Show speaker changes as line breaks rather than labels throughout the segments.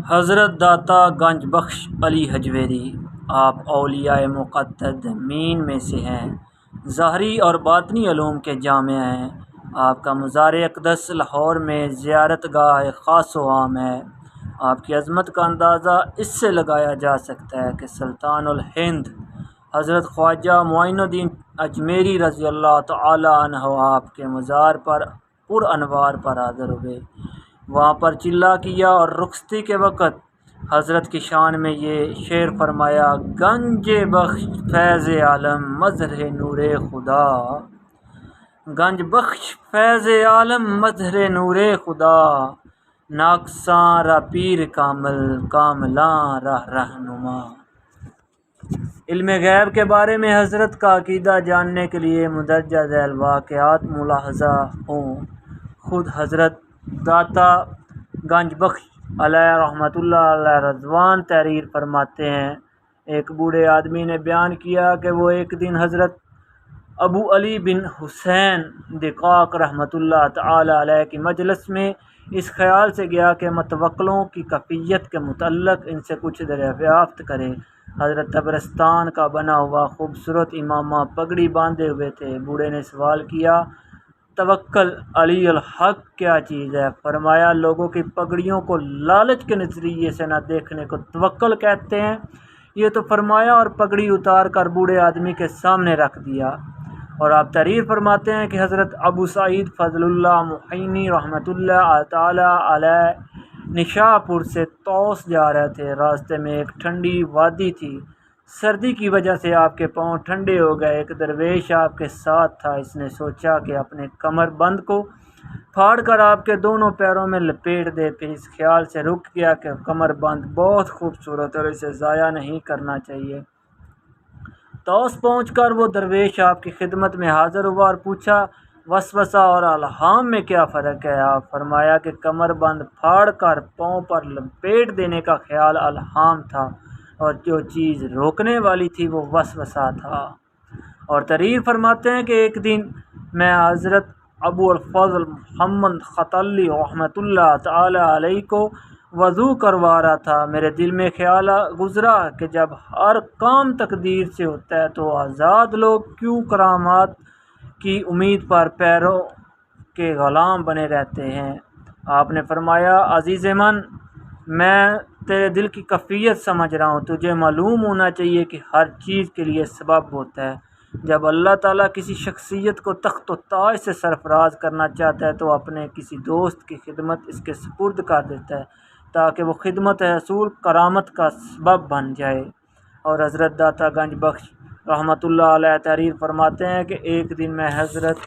حضرت داتا گنج بخش علی حجویری آپ اولیاء مقتدمین میں سے ہیں، ظاہری اور باطنی علوم کے جامع ہیں۔ آپ کا مزار اقدس لاہور میں زیارت گاہ خاص و عام ہے۔ آپ کی عظمت کا اندازہ اس سے لگایا جا سکتا ہے کہ سلطان الہند حضرت خواجہ معین الدین اجمیری رضی اللہ تعالی عنہ آپ کے مزار پر انوار پر حاضر ہوئے، وہاں پر چلا کیا اور رخصتی کے وقت حضرت کی شان میں یہ شعر فرمایا: گنج بخش فیض عالم مظہر نور خدا، گنج بخش فیض عالم مظہر نور خدا، ناقصاں راہ پیر کامل کاملاں راہ رہنما۔ علم غیب کے بارے میں حضرت کا عقیدہ جاننے کے لیے مندرجہ ذیل واقعات ملاحظہ ہوں۔ خود حضرت داتا گنج بخش علیہ رحمۃ اللہ علیہ رضوان تحریر فرماتے ہیں، ایک بوڑھے آدمی نے بیان کیا کہ وہ ایک دن حضرت ابو علی بن حسین دقاق رحمۃ اللہ تعالی علیہ کی مجلس میں اس خیال سے گیا کہ متوکلوں کی کیفیت کے متعلق ان سے کچھ دریافت کرے۔ حضرت طبرستان کا بنا ہوا خوبصورت امامہ پگڑی باندھے ہوئے تھے۔ بوڑھے نے سوال کیا، توکل علی الحق کیا چیز ہے؟ فرمایا، لوگوں کی پگڑیوں کو لالچ کے نظریے سے نہ دیکھنے کو توکل کہتے ہیں۔ یہ تو فرمایا اور پگڑی اتار کر بوڑھے آدمی کے سامنے رکھ دیا۔ اور آپ تحریر فرماتے ہیں کہ حضرت ابو سعید فضل اللہ محینی رحمۃ اللہ تعالی علیہ نشا پور سے طوس جا رہے تھے۔ راستے میں ایک ٹھنڈی وادی تھی، سردی کی وجہ سے آپ کے پاؤں ٹھنڈے ہو گئے۔ ایک درویش آپ کے ساتھ تھا، اس نے سوچا کہ اپنے کمر بند کو پھاڑ کر آپ کے دونوں پیروں میں لپیٹ دے، پھر اس خیال سے رک گیا کہ کمر بند بہت خوبصورت ہے اور اسے ضائع نہیں کرنا چاہیے۔ طوس پہنچ کر وہ درویش آپ کی خدمت میں حاضر ہوا اور پوچھا، وسوسہ اور الہام میں کیا فرق ہے؟ آپ فرمایا کہ کمر بند پھاڑ کر پاؤں پر لپیٹ دینے کا خیال الہام تھا اور جو چیز روکنے والی تھی وہ وسوسہ تھا۔ اور تحریر فرماتے ہیں کہ ایک دن میں حضرت ابو الفضل محمد خطلی رحمۃ اللہ تعالی علیہ کو وضو کروا رہا تھا۔ میرے دل میں خیال گزرا کہ جب ہر کام تقدیر سے ہوتا ہے تو آزاد لوگ کیوں کرامات کی امید پر پیروں کے غلام بنے رہتے ہیں؟ آپ نے فرمایا، عزیز من، میں تیرے دل کی کیفیت سمجھ رہا ہوں۔ تجھے معلوم ہونا چاہیے کہ ہر چیز کے لیے سبب ہوتا ہے۔ جب اللہ تعالیٰ کسی شخصیت کو تخت و تاج سے سرفراز کرنا چاہتا ہے تو اپنے کسی دوست کی خدمت اس کے سپرد کر دیتا ہے تاکہ وہ خدمت حصول کرامت کا سبب بن جائے۔ اور حضرت داتا گنج بخش رحمۃ اللہ علیہ تحریر فرماتے ہیں کہ ایک دن میں حضرت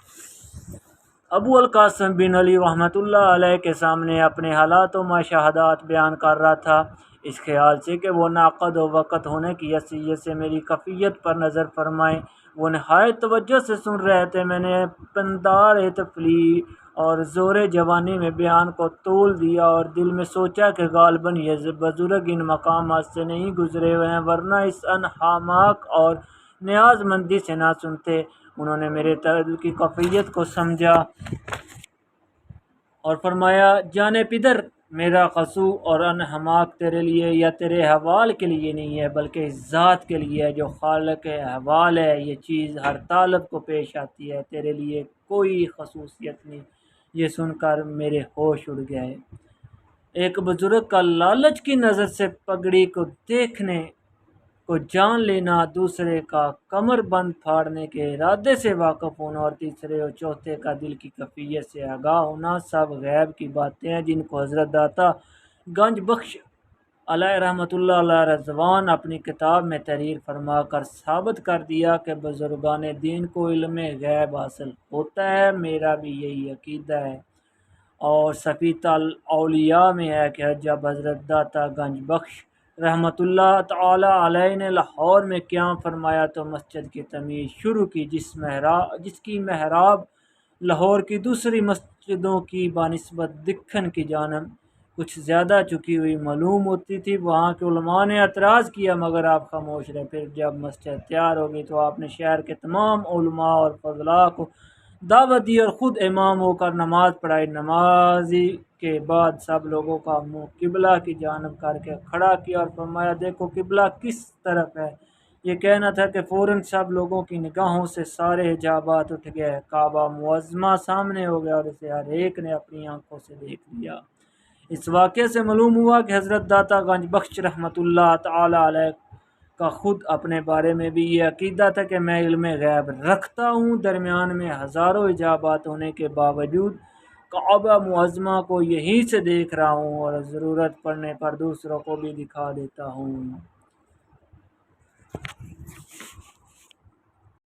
ابو القاسم بن علی رحمۃ اللہ علیہ کے سامنے اپنے حالات و مشاہدات بیان کر رہا تھا، اس خیال سے کہ وہ ناقد و وقت ہونے کی حیثیت سے میری کیفیت پر نظر فرمائیں۔ وہ نہایت توجہ سے سن رہے تھے۔ میں نے پندار تفلیح اور زور جوانی میں بیان کو تول دیا اور دل میں سوچا کہ غالباً یہ بزرگ ان مقامات سے نہیں گزرے ہوئے ہیں، ورنہ اس انہماک اور نیاز مندی سے نہ سنتے۔ انہوں نے میرے دل کی کیفیت کو سمجھا اور فرمایا، جانے پدر، میرا خضوع اور انہماک تیرے لیے یا تیرے احوال کے لیے نہیں ہے بلکہ اس ذات کے لیے ہے جو خالق احوال ہے۔ یہ چیز ہر طالب کو پیش آتی ہے، تیرے لیے کوئی خصوصیت نہیں۔ یہ سن کر میرے ہوش اڑ گئے۔ ایک بزرگ کا لالچ کی نظر سے پگڑی کو دیکھنے کو جان لینا، دوسرے کا کمر بند پھاڑنے کے ارادے سے واقف ہونا اور تیسرے اور چوتھے کا دل کی کیفیت سے آگاہ ہونا، سب غیب کی باتیں ہیں جن کو حضرت داتا گنج بخش علیہ رحمۃ اللہ علیہ رضوان اپنی کتاب میں تحریر فرما کر ثابت کر دیا کہ بزرگان دین کو علم غیب حاصل ہوتا ہے۔ میرا بھی یہی عقیدہ ہے اور صفیۃ الاولیاء میں ہے کہ جب حضرت داتا گنج بخش رحمۃ اللہ تعالی علیہ نے لاہور میں قیام فرمایا تو مسجد کی تعمیر شروع کی، جس کی محراب لاہور کی دوسری مسجدوں کی بنسبت دکن کی جانب کچھ زیادہ جھکی ہوئی معلوم ہوتی تھی۔ وہاں کے علماء نے اعتراض کیا مگر آپ خاموش رہے۔ پھر جب مسجد تیار ہو گئی تو آپ نے شہر کے تمام علماء اور فضلاء کو دعوت دی اور خود امام ہو کر نماز پڑھائی۔ نمازی کے بعد سب لوگوں کا منہ قبلہ کی جانب کر کے کھڑا کیا اور فرمایا دیکھو قبلہ کس طرف ہے۔ یہ کہنا تھا کہ فوراً سب لوگوں کی نگاہوں سے سارے حجابات اٹھ گئے، کعبہ معظمہ سامنے ہو گیا اور اسے ہر ایک نے اپنی آنکھوں سے دیکھ لیا۔ اس واقعے سے معلوم ہوا کہ حضرت داتا گنج بخش رحمۃ اللہ تعالی علیہ کا خود اپنے بارے میں بھی یہ عقیدہ تھا کہ میں علم غیب رکھتا ہوں، درمیان میں ہزاروں حجابات ہونے کے باوجود کعبہ معظمہ کو یہیں سے دیکھ رہا ہوں اور ضرورت پڑنے پر دوسروں کو بھی دکھا دیتا ہوں۔